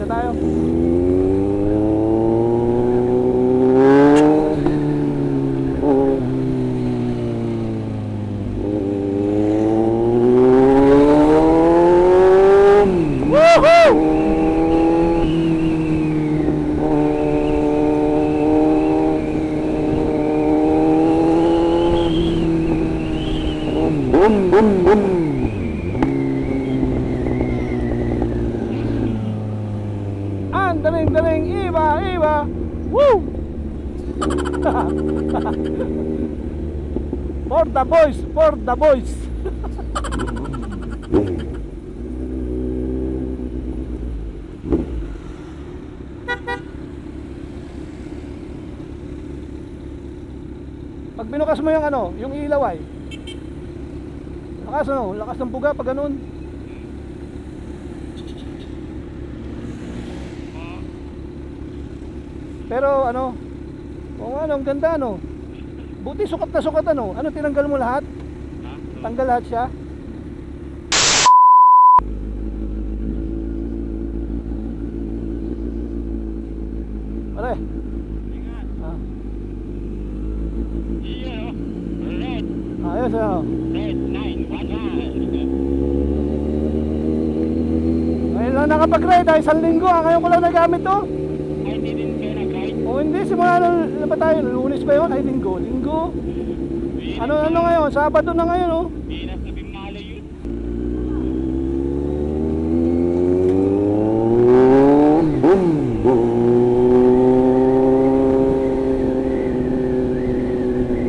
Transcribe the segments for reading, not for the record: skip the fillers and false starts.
tayo. Ang daling-daling, iba. Woo! For the boys. Pag binukas mo yung ano, yung ilaw ay lakas ng buga pag ganun. Pero ano, ang ganda ano. Buti sukat na sukat ano. Ano, tinanggal mo lahat? Tanggal lahat siya. Pare. Ah. Ayos ano. Ngayon lang nakapag-ride ay 1 linggo. Ngayon ko lang nagamit to. O hindi, simula na ba tayo? Lunes ba yun? Ay, linggo. Ano ngayon? Sabado na ngayon, oh.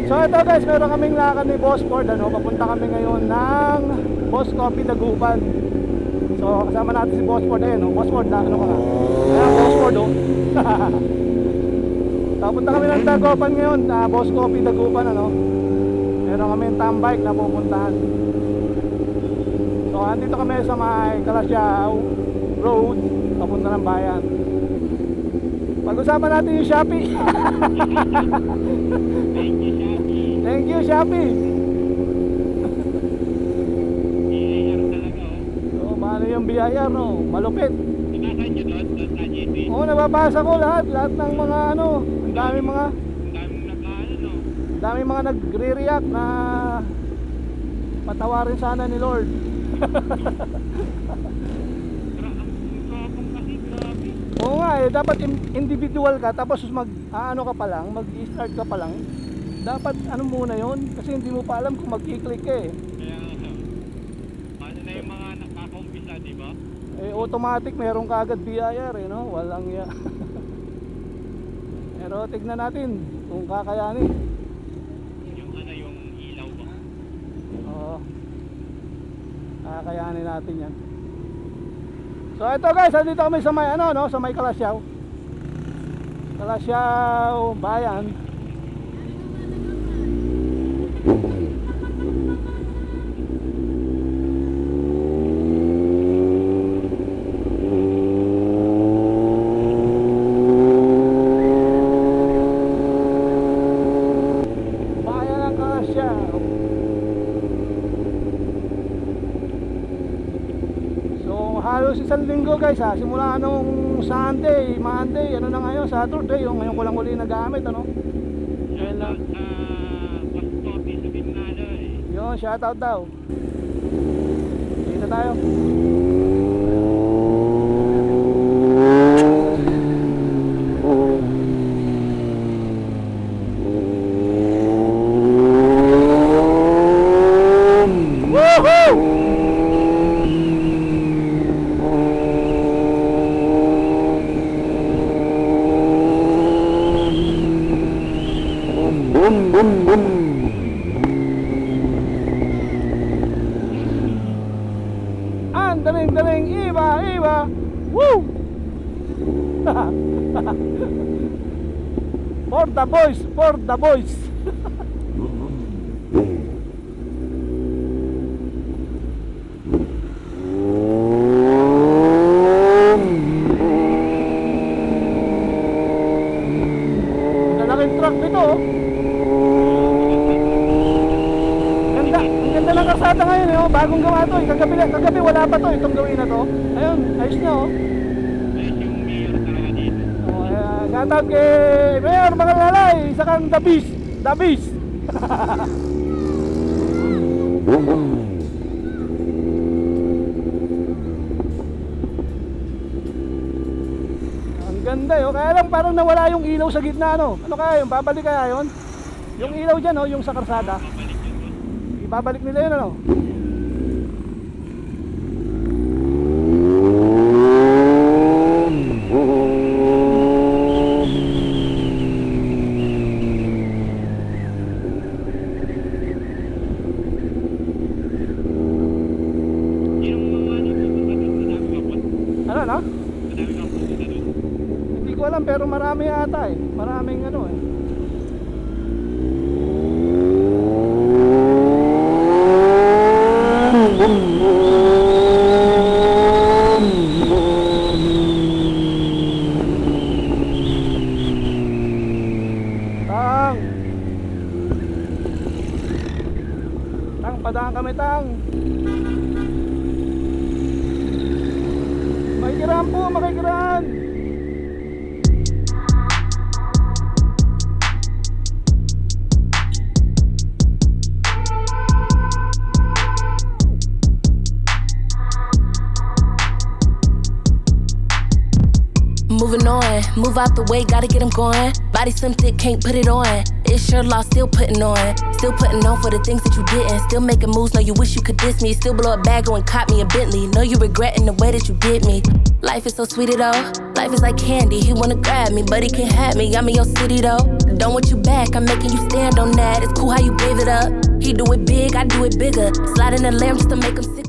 So ito guys, meron kaming lakad ni Boss Ford, ano? Papunta kami ngayon ng Boss Coffee Dagupan. So kasama natin si Boss Ford, ayun, oh. Boss Ford, ano ka nga? Ayan, Boss Ford, oh. Papunta kami ng Dagupan ngayon, Boss Coffee Dagupan, ano. Meron kami yung tambike na pupuntahan. So andito kami sa may Calasiao Road, papunta ng bayan. Pag-usapan natin yung Shopee. Thank you Shopee. BIR talaga, oh. So paano yung BIR, no? Malupit. Inasan nyo doon sa GP? Oo, nababasa ko lahat ng mga ano. Ang daming mga nagre-react na patawarin sana ni Lord. Oo nga eh, dapat individual ka tapos ano ka pa lang, mag-start ka pa lang. Dapat ano muna yon kasi hindi mo pa alam kung mag-i-click ka eh. Kaya paano na yung mga nakakaumpisa, di ba? Eh automatic meron ka agad BIR eh, no? Walang ya. Pero tignan natin kung kakayanin. Yung ilaw ba? Oo. Kakayanin natin yan. So ito guys, dito kami sa may ano, no, sa may Calasiao bayan. Bayan ng Calasiao. Halos 1 linggo guys ha, simula nung Sunday, Monday, ano na ngayon, Saturday, yung ngayon ko lang uli nagamit, ano. Yan lang. Boss Coffee sa Bignano eh. Yun, shoutout daw. Dito tayo. Woohoo! Ang daling-daling, iba. Woo! For the boys. Lalaking truck nito, oh. Ganda ng kasada ngayon, eh, oh. Bagong gawa to, kagabi wala pa to, itong gawin na to. Ayun, ayos na, oh. Ayos yung Shoutout kay Mayor mga lalay, isa kang the beast. The beast. Ang ganda yun. Kaya lang parang nawala yung ilaw sa gitna, no? Ano kaya yun? Babalik kaya yun? Yung ilaw dyan, no? Yung sa karsada. Ibabalik nila yun, ano? Yung mga ano pupunta doon, madami kapot. Ano, no? Madami kang pupunta doon. Hindi ko alam, pero marami ata eh. Maraming ano eh. Tang! Tang, padaan kami, Tang! Makikiraan po, makikiraan! Moving on, move out the way, gotta get them going. Body slim thick, can't put it on. It's sure lost, still putting on. Still putting on for the things that you didn't. Still making moves, know you wish you could diss me. Still blow a bag, go and cop me a Bentley. Know you regretting the way that you did me. Life is so sweet though. Life is like candy, he wanna grab me, but he can't have me. I'm in your city though. Don't want you back, I'm making you stand on that. It's cool how you gave it up. He do it big, I do it bigger. Slide in the lamb just to make him sick.